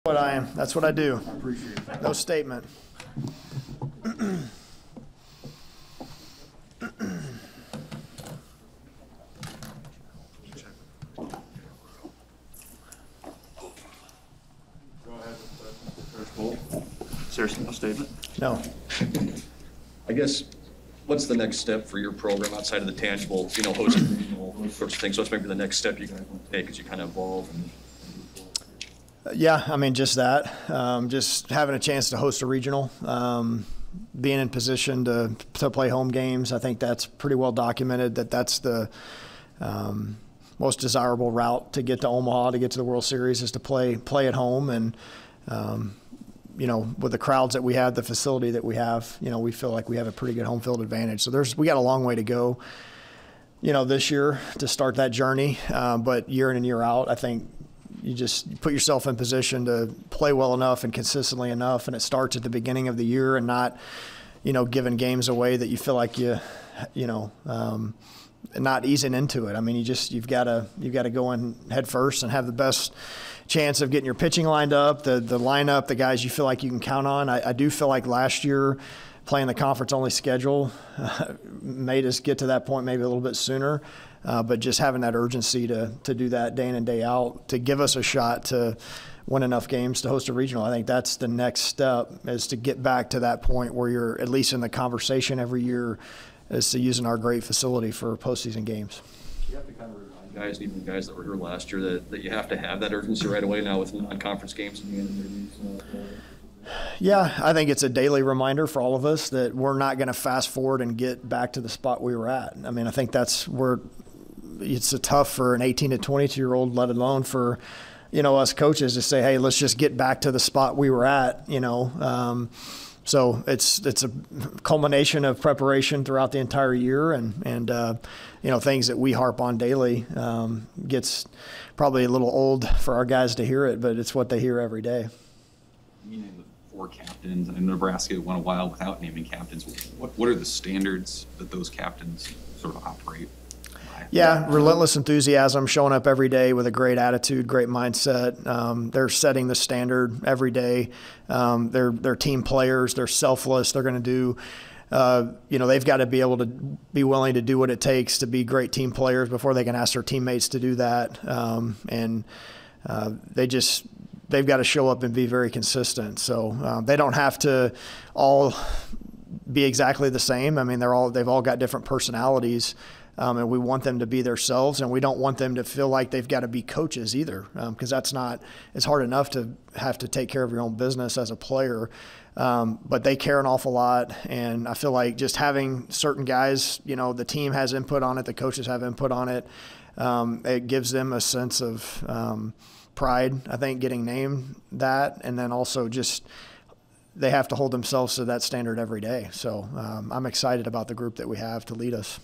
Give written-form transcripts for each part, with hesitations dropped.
What I am. That's what I do. I appreciate it. No statement. Go ahead with Coach Cole. Seriously, no statement? No. I guess, what's the next step for your program outside of the tangible, hosting regional, those sorts of things? What's maybe the next step you guys want to take as you kind of evolve? Yeah, I mean, just that. Just having a chance to host a regional, being in position to play home games. I think that's pretty well documented that that's the most desirable route to get to Omaha, to get to the World Series, is to play at home. And, with the crowds that we have, the facility that we have, we feel like we have a pretty good home field advantage. So we got a long way to go, this year to start that journey. But year in and year out, I think you just put yourself in position to play well enough and consistently enough, and it starts at the beginning of the year and not, giving games away that you feel like not easing into it. I mean, you've got to go in head first and have the best chance of getting your pitching lined up, the lineup, the guys you feel like you can count on. I do feel like last year playing the conference-only schedule made us get to that point maybe a little bit sooner. But just having that urgency to do that day in and day out to give us a shot to win enough games to host a regional, I think that's the next step, is to get back to that point where you're at least in the conversation every year as to using our great facility for postseason games. You have to kind of remind guys, even guys that were here last year, that you have to have that urgency right away now with non-conference games in the end of their leagues. Yeah, I think it's a daily reminder for all of us that we're not going to fast forward and get back to the spot we were at. I mean, I think that's where it's tough for an 18 to 22-year-old, let alone for, us coaches to say, hey, let's just get back to the spot we were at, So it's a culmination of preparation throughout the entire year, and things that we harp on daily. Gets probably a little old for our guys to hear it, but it's what they hear every day. You named the 4 captains, and Nebraska went a while without naming captains. What are the standards that those captains sort of operate by? Yeah, relentless enthusiasm, showing up every day with a great attitude, great mindset. They're setting the standard every day. They're team players. They're selfless. They're going to do, they've got to be able to be willing to do what it takes to be great team players before they can ask their teammates to do that. They've got to show up and be very consistent. So they don't have to all be exactly the same. I mean, they've all got different personalities. And we want them to be themselves, and we don't want them to feel like they've got to be coaches either, because it's hard enough to have to take care of your own business as a player. But they care an awful lot, and I feel like just having certain guys, the team has input on it, the coaches have input on it. It gives them a sense of pride, I think, getting named that, and then also just they have to hold themselves to that standard every day. So I'm excited about the group that we have to lead us.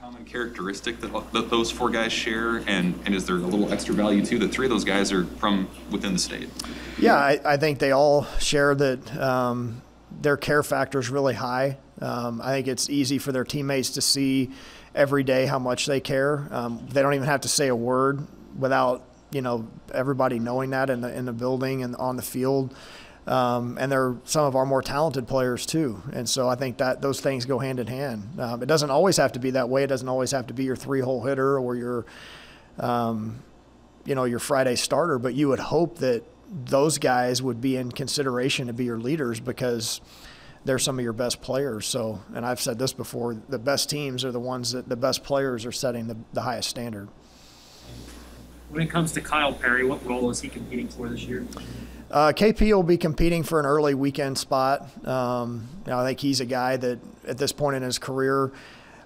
Common characteristic that those 4 guys share, and is there a little extra value too that 3 of those guys are from within the state? Yeah, I think they all share that their care factor is really high. I think it's easy for their teammates to see every day how much they care. They don't even have to say a word without everybody knowing that in the building and on the field. And they're some of our more talented players too. And so I think that those things go hand in hand. It doesn't always have to be that way. It doesn't always have to be your 3-hole hitter or your Friday starter, but you would hope that those guys would be in consideration to be your leaders because they're some of your best players. So, and I've said this before, the best teams are the ones that the best players are setting the highest standard. When it comes to Kyle Perry, what role is he competing for this year? KP will be competing for an early weekend spot. I think he's a guy that at this point in his career,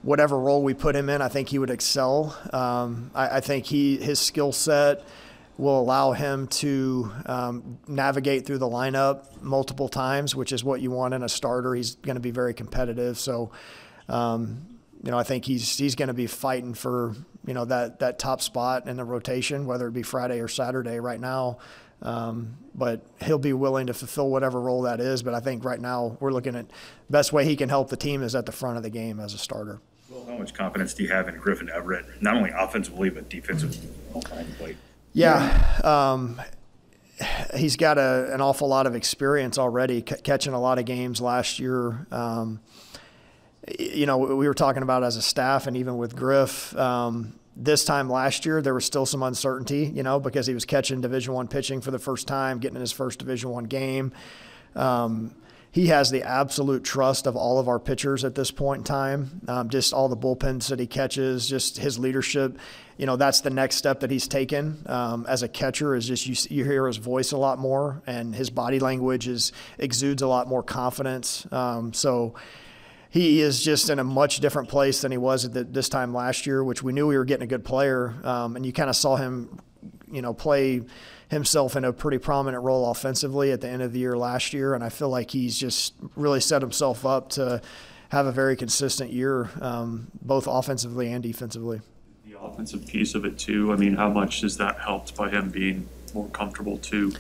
whatever role we put him in, I think he would excel. I think his skill set will allow him to navigate through the lineup multiple times, which is what you want in a starter. He's going to be very competitive. So, I think he's going to be fighting for, that top spot in the rotation, whether it be Friday or Saturday right now. But he'll be willing to fulfill whatever role that is. But I think right now we're looking at best way he can help the team is at the front of the game as a starter. Well, how much confidence do you have in Griffin Everett, not only offensively but defensively? Yeah. he's got an awful lot of experience already, catching a lot of games last year. We were talking about as a staff and even with Griff, this time last year, there was still some uncertainty, because he was catching Division I pitching for the first time, getting in his first Division I game. He has the absolute trust of all of our pitchers at this point in time. Just all the bullpens that he catches, just his leadership. That's the next step that he's taken as a catcher is just you hear his voice a lot more, and his body language exudes a lot more confidence. So he is just in a much different place than he was at this time last year, which we knew we were getting a good player. And you kind of saw him, play himself in a pretty prominent role offensively at the end of the year last year. And I feel like he's just really set himself up to have a very consistent year, both offensively and defensively. The offensive piece of it too, how much has that helped by him being more comfortable too?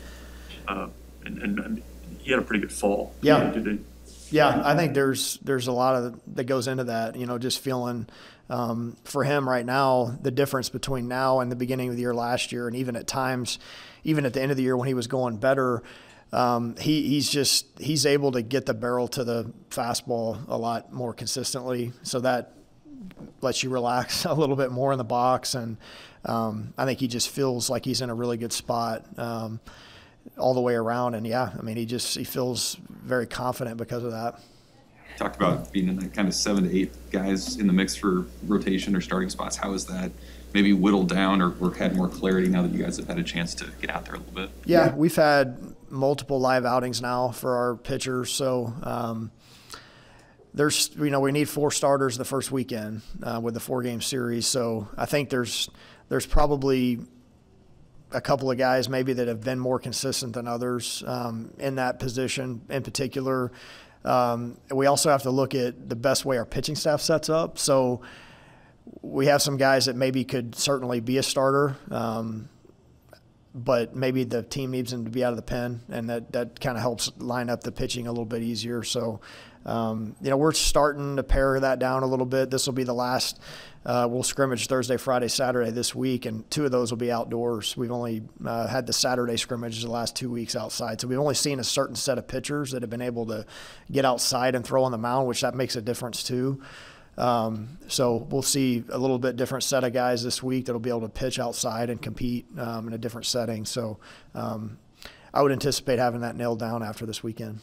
And he had a pretty good fall. Yeah. Yeah, I think there's a lot that goes into that, just feeling for him right now, the difference between now and the beginning of the year last year, and even at times, even at the end of the year when he was going better, he's able to get the barrel to the fastball a lot more consistently. So that lets you relax a little bit more in the box. And I think he just feels like he's in a really good spot all the way around. And he feels very confident because of that. Talked about being in that kind of 7 to 8 guys in the mix for rotation or starting spots. How is that maybe whittled down or had more clarity now that you guys have had a chance to get out there a little bit? Yeah, we've had multiple live outings now for our pitchers. So there's, we need 4 starters the first weekend with the 4-game series. So I think there's probably a couple of guys maybe that have been more consistent than others in that position in particular. We also have to look at the best way our pitching staff sets up. So we have some guys that maybe could certainly be a starter, but maybe the team needs them to be out of the pen, and that kind of helps line up the pitching a little bit easier. So, we're starting to pare that down a little bit. This will be the last. We'll scrimmage Thursday, Friday, Saturday this week, and 2 of those will be outdoors. We've only had the Saturday scrimmages the last 2 weeks outside. So we've only seen a certain set of pitchers that have been able to get outside and throw on the mound, which that makes a difference too. So we'll see a little bit different set of guys this week that'll be able to pitch outside and compete in a different setting. So I would anticipate having that nailed down after this weekend.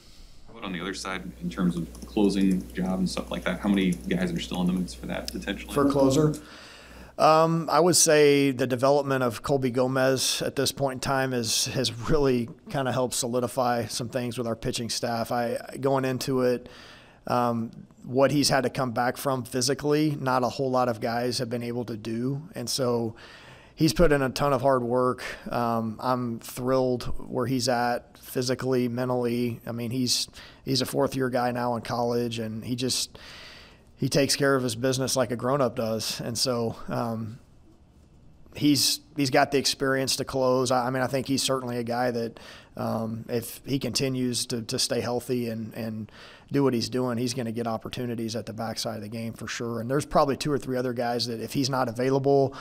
How about on the other side in terms of closing job and stuff like that? How many guys are still in the mix for that potentially? For closer? I would say the development of Colby Gomez at this point in time has really kind of helped solidify some things with our pitching staff. Going into it, what he's had to come back from physically, not a whole lot of guys have been able to do. And so he's put in a ton of hard work. I'm thrilled where he's at physically, mentally. He's a 4th-year guy now in college, and he takes care of his business like a grown-up does. And so he's got the experience to close. I think he's certainly a guy that if he continues to stay healthy and do what he's doing, he's going to get opportunities at the backside of the game for sure. And there's probably 2 or 3 other guys that if he's not available,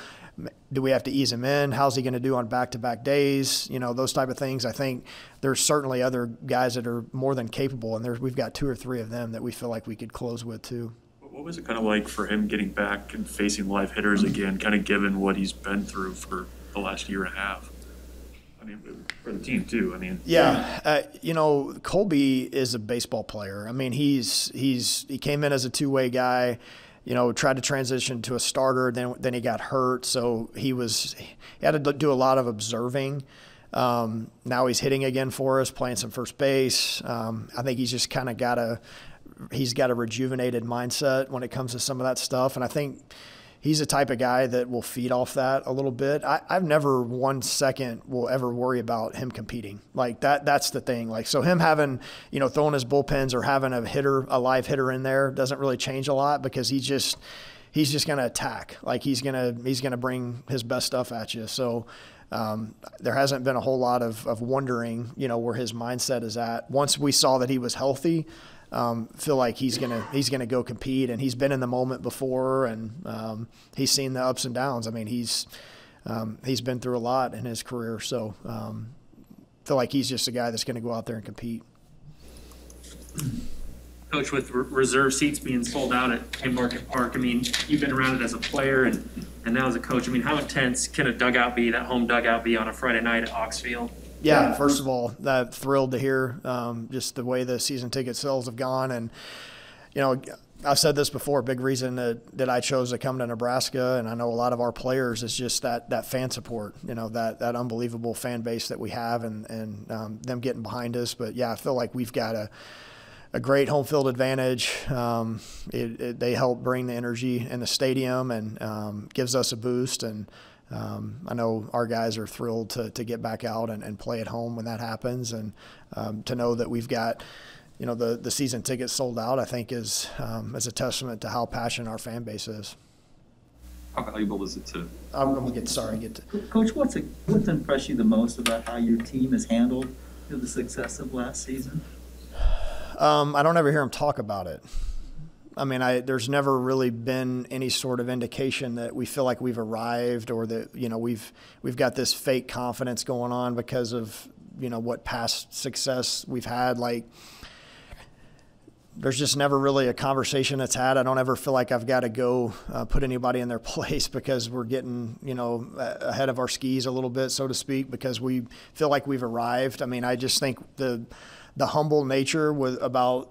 do we have to ease him in? How's he going to do on back-to-back days? Those type of things. I think there's certainly other guys that are more than capable, and we've got 2 or 3 of them that we feel like we could close with too. What was it kind of like for him getting back and facing live hitters again, kind of given what he's been through for the last year and a half? For the team too. Yeah. Colby is a baseball player. He came in as a 2-way guy, tried to transition to a starter, then he got hurt. So he had to do a lot of observing. Now he's hitting again for us, playing some first base. I think he's just kind of he's got a rejuvenated mindset when it comes to some of that stuff. And I think he's the type of guy that will feed off that a little bit. I've never 1 second will ever worry about him competing. Like that's the thing. Like, so him having, throwing his bullpens or having a live hitter in there doesn't really change a lot, because he's just going to attack. Like he's going to bring his best stuff at you. So there hasn't been a whole lot of wondering, where his mindset is at. Once we saw that he was healthy, feel like he's gonna go compete, and he's been in the moment before, and he's seen the ups and downs. He's been through a lot in his career, so feel like he's just a guy that's going to go out there and compete. Coach, with reserve seats being sold out at Haymarket Park, I mean, you've been around it as a player and now as a coach. I mean, how intense can a dugout be, that home dugout be on a Friday night at Oxfield? Yeah, first of all, thrilled to hear just the way the season ticket sales have gone. And, you know, I've said this before, big reason that I chose to come to Nebraska, and I know a lot of our players, is just that fan support, you know, that unbelievable fan base that we have and them getting behind us. But, yeah, I feel like we've got a great home field advantage. They help bring the energy in the stadium and gives us a boost. And I know our guys are thrilled to get back out and play at home when that happens. And to know that we've got, you know, the season tickets sold out, I think is a testament to how passionate our fan base is. How valuable is it to? I'm gonna get to Coach, what's impressed you the most about how your team has handled the success of last season? I don't ever hear him talk about it. I mean, there's never really been any sort of indication that we feel like we've arrived or that, you know, we've got this fake confidence going on because of, you know, what past success we've had. Like, there's just never really a conversation that's had. I don't ever feel like I've got to go put anybody in their place because we're getting, you know, ahead of our skis a little bit, so to speak, because we feel like we've arrived. I mean, I just think the humble nature about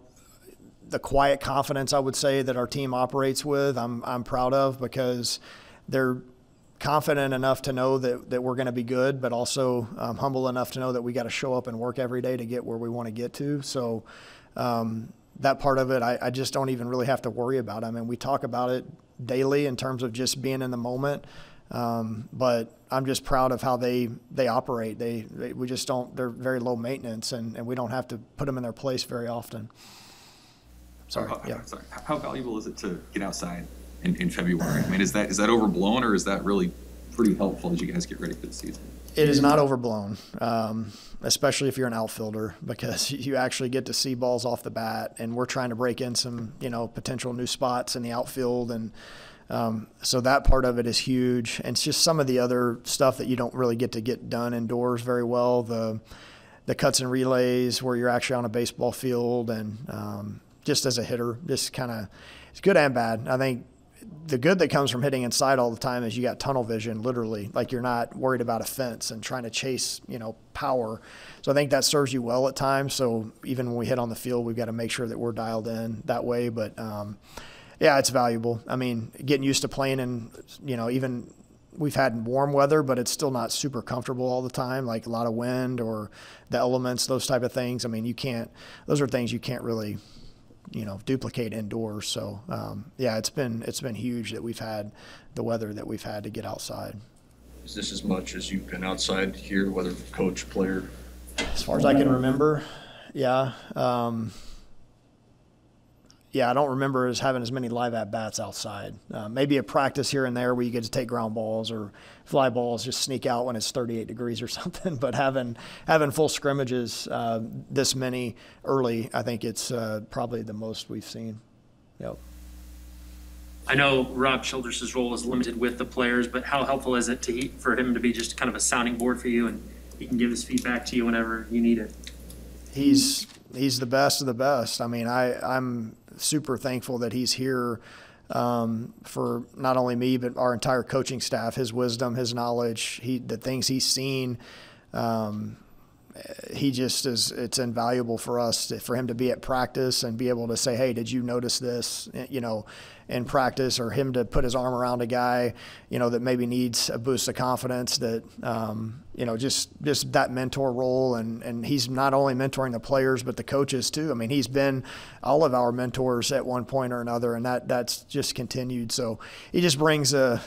the quiet confidence, I would say, that our team operates with, I'm proud of, because they're confident enough to know that we're going to be good, but also humble enough to know that we got to show up and work every day to get where we want to get to. So that part of it, I just don't even really have to worry about. I mean, we talk about it daily in terms of just being in the moment. But I'm just proud of how they operate. We just don't, they're very low maintenance, and we don't have to put them in their place very often. Sorry. How valuable is it to get outside in February? I mean, is that overblown, or is that really pretty helpful as you guys get ready for the season? It is not overblown, especially if you're an outfielder, because you actually get to see balls off the bat, and we're trying to break in some, you know, potential new spots in the outfield, and so that part of it is huge. And it's just some of the other stuff that you don't really get to get done indoors very well. The cuts and relays where you're actually on a baseball field, and just as a hitter, just kind of, it's good and bad. I think the good that comes from hitting inside all the time is you got tunnel vision, literally. Like, you're not worried about a fence and trying to chase, you know, power. So I think that serves you well at times. So even when we hit on the field, we've got to make sure that we're dialed in that way. But yeah, it's valuable. I mean, getting used to playing in, you know, even we've had warm weather, but it's still not super comfortable all the time, like a lot of wind or the elements, those type of things. I mean, those are things you can't really, you know, duplicate indoors. So yeah, it's been huge that we've had the weather that we've had to get outside. Is this as much as you've been outside here, whether coach, player? As far as I can remember, yeah. Yeah, I don't remember as having as many live at-bats outside. Maybe a practice here and there where you get to take ground balls or fly balls, just sneak out when it's 38 degrees or something. But having full scrimmages this many early, I think it's probably the most we've seen. Yep. I know Rob Childress' role is limited with the players, but how helpful is it for him to be just kind of a sounding board for you, and he can give his feedback to you whenever you need it? He's the best of the best. I mean, I'm super thankful that he's here for not only me but our entire coaching staff. His wisdom, his knowledge, the things he's seen, he just is. It's invaluable for us for him to be at practice and be able to say, "Hey, did you notice this?" You know, in practice, or him to put his arm around a guy, you know, that maybe needs a boost of confidence. That you know, just that mentor role, and he's not only mentoring the players but the coaches too. I mean, he's been all of our mentors at one point or another, and that's just continued. So he just brings a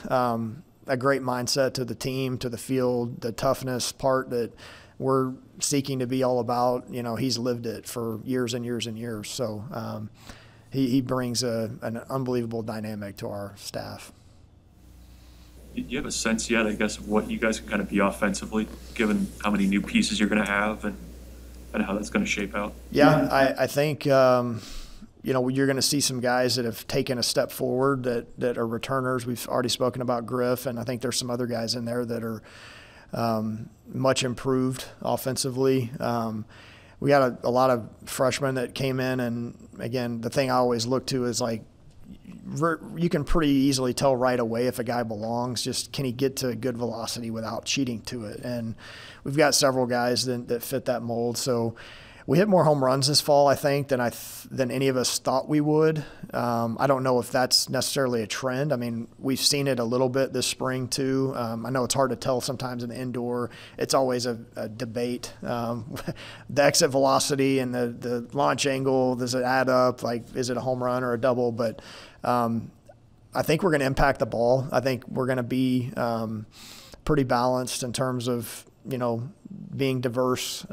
great mindset to the team, to the field, the toughness part that we're seeking to be all about. You know, he's lived it for years and years and years. So he brings an unbelievable dynamic to our staff. Do you have a sense yet, I guess, of what you guys can kind of be offensively, given how many new pieces you're going to have and how that's going to shape out? Yeah, I think, you know, you're going to see some guys that have taken a step forward that are returners. We've already spoken about Griff, and I think there's some other guys in there that are much improved offensively. We got a lot of freshmen that came in, and again, the thing I always look to is like, you can pretty easily tell right away if a guy belongs. Just can he get to good velocity without cheating to it? And we've got several guys that fit that mold. So we hit more home runs this fall, I think, than any of us thought we would. I don't know if that's necessarily a trend. I mean, we've seen it a little bit this spring too. I know it's hard to tell sometimes in the indoor. It's always a debate. The exit velocity and the launch angle, does it add up? Like, is it a home run or a double? But I think we're going to impact the ball. I think we're going to be pretty balanced in terms of, being diverse.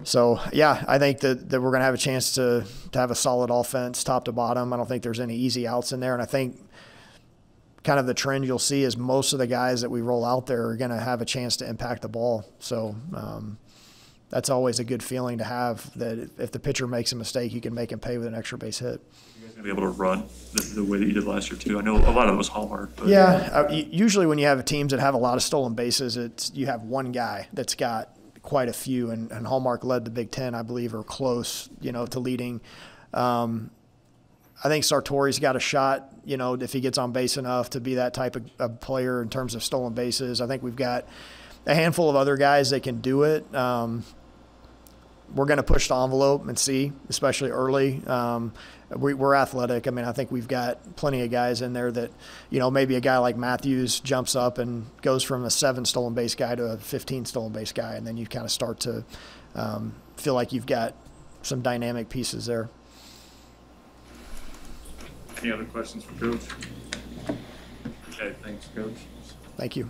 So, yeah, I think that we're going to have a chance to have a solid offense top to bottom. I don't think there's any easy outs in there. And I think kind of the trend you'll see is most of the guys that we roll out there are going to have a chance to impact the ball. So that's always a good feeling to have, that if the pitcher makes a mistake, you can make him pay with an extra base hit. You guys going to be able to run the way that you did last year too? I know a lot of it was Hallmark. But. Yeah, usually when you have teams that have a lot of stolen bases, you have one guy that's got quite a few, and Hallmark led the Big Ten, I believe, or close, to leading. I think Sartori's got a shot, if he gets on base enough to be that type of player in terms of stolen bases. I think we've got a handful of other guys that can do it. We're going to push the envelope and see, especially early. We're athletic. I mean, I think we've got plenty of guys in there that, maybe a guy like Matthews jumps up and goes from a 7 stolen base guy to a 15 stolen base guy, and then you kind of start to feel like you've got some dynamic pieces there. Any other questions for Coach? Okay, thanks, Coach. Thank you.